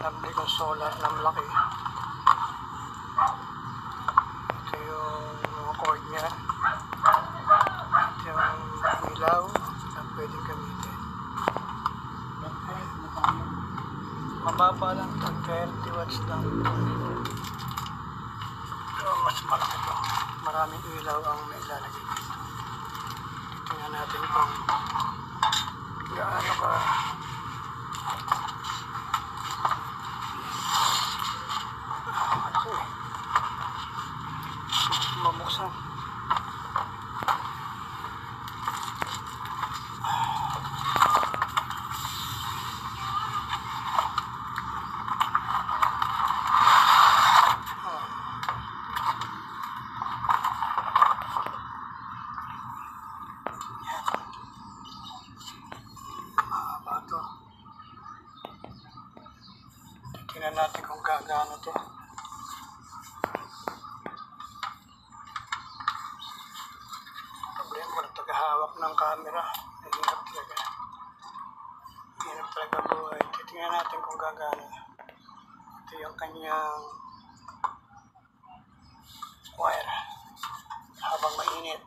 nabili kong solar na malaki. Ito yung mga cord niya. Ito yung ilaw na pwedeng gamitin. Mababa lang ito, 30 watts lang. Ito mas malaki ito. Maraming ilaw ang may ilalagay dito. Tingnan natin kung gaano ka mabuksan. Tingnan natin kung gagano to. Problema, walang tagahawak ng camera. Hirap talaga. Hirap talaga buhay. Tingnan natin kung gagano. Ito yung kanyang wire. Habang mainit,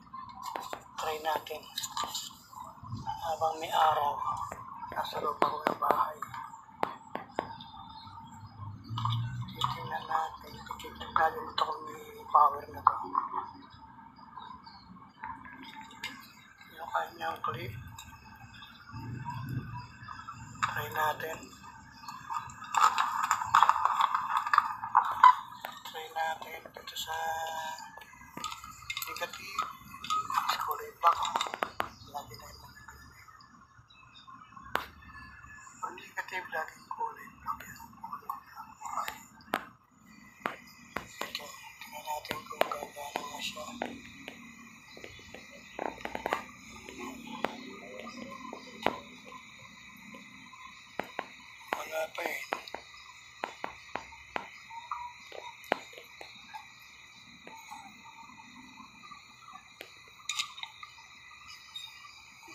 try natin. Habang may araw, nasa loob ako ng bahay. Tingnan natin. Tingnan natin ito kung may power na to. Yung kanyang clip. Try natin. Try natin. Ito sa negative. Kulay black. Lagi na yung ang negative laging kulay black. Okay. Tingnan natin kung gagano na siya. Wala pa eh.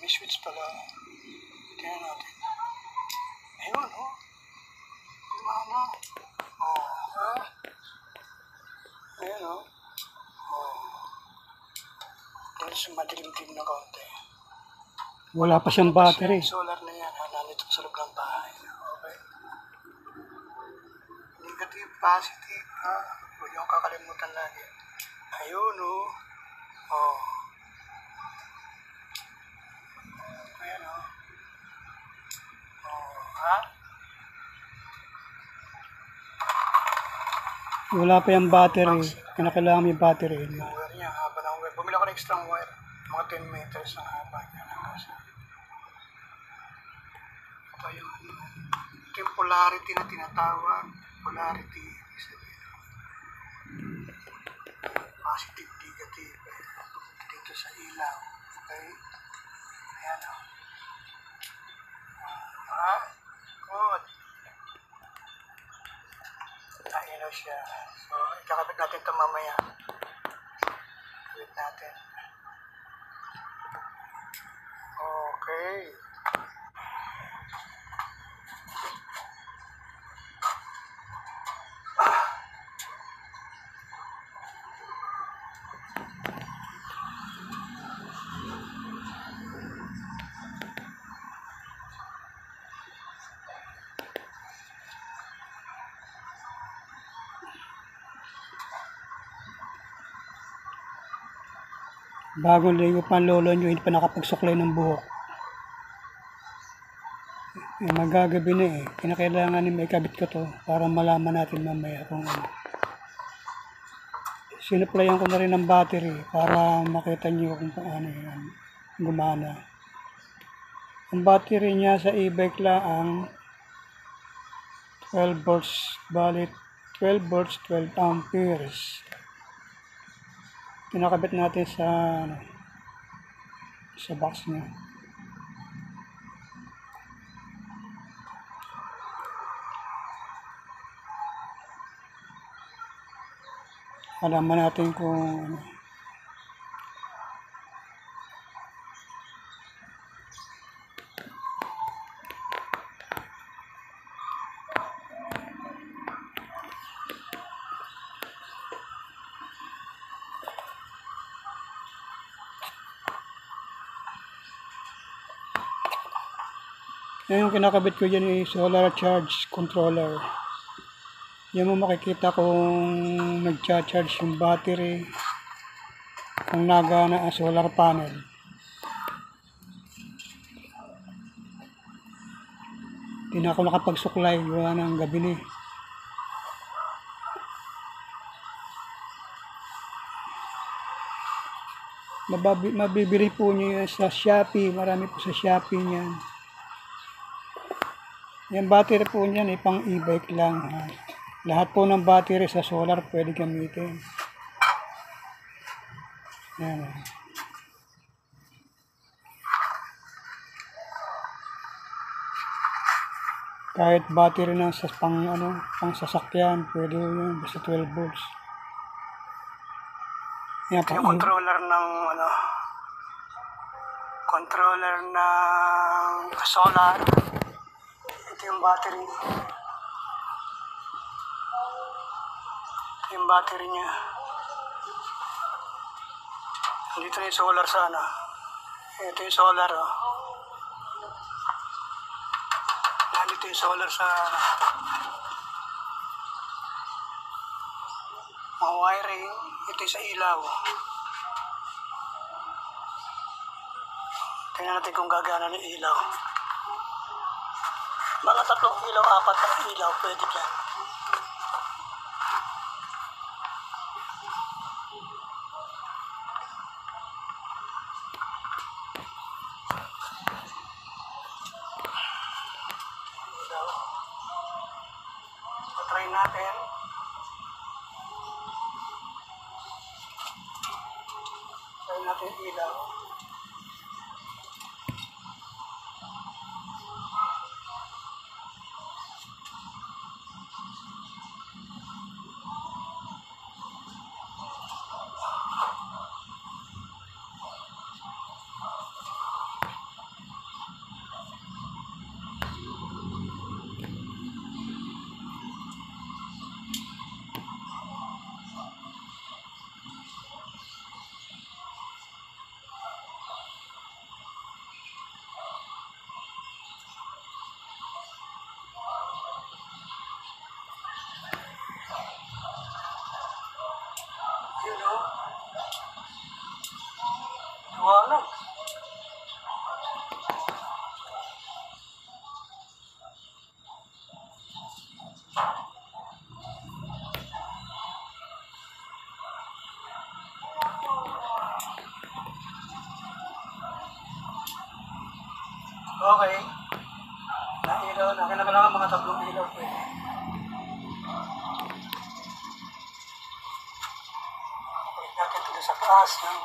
May switch pala. Tingnan natin. Ayun, oh. Mama. Oh, ha? Ayun, oh. Oh. Dahil madilim-dim na konti. Wala pa siyang battery. Solar na yan, ha? Nandito sa loob ng bahay. Okay. Negative, positive, ha? Huwag yung kakalimutan lagi. Ayun, oh. Oh. Ayan, oh. Oh, ha? Wala pa yung battery. Kinakailangan may battery. Yung wire niya, haba ng wire. Bumili ako ng extra wire. Mga 10 meters ang haba niya. Ito yung, ito yung polarity na tinatawag. Polarity. Positive, negative. Dito sa ilaw. Okay? Ayan, oh. Ha? Good. Ayun o siya. So, ikakabit natin ito mamaya. Kabit natin. Okay. Bagong ligo pa ang lolo nyo, hindi pa nakapagsuklay ng buhok. Magagabi na eh. Kinakailangan may kabit ko to para malaman natin mamaya kung ano. Sinuplayan ko na rin ng battery para makita nyo kung paano yan gumana. Ang battery niya sa e-bike lang ang 12 volts, bali 12 volts, 12 amperes. Kinakabit natin sa box niya. Alaman natin kung ano. Yan yung kinakabit ko dyan ay solar charge controller. Yan mo makikita kung nagcha-charge yung battery, kung nagana ang solar panel. Hindi na ako nakapagsuklay, wala ng gabi ni. Mabibili po niyo yan sa Shopee, marami po sa Shopee niyan. Yung battery po niyan ay pang e-bike lang. Ha? Lahat po ng battery sa solar pwede gamitin. Yan. Kahit battery na sa pang sasakyan, pwede yun, basta 12 volts. Yan, Ito yung controller ng solar. Ito yung battery. Ito yung battery niya. Dito na yung solar sa Ito yung solar, oh. Dito yung solar sa mga wiring. Ito yung sa ilaw. Tingnan natin kung gagana ng ilaw. Mga 3 ilaw, 4 na ilaw, pwede dyan. Ilaw. So, try natin. Try natin ilaw. Liwanag. Okay. Nailaw na. Kailangan mga 3 ilaw po. Natin ito sa taas ng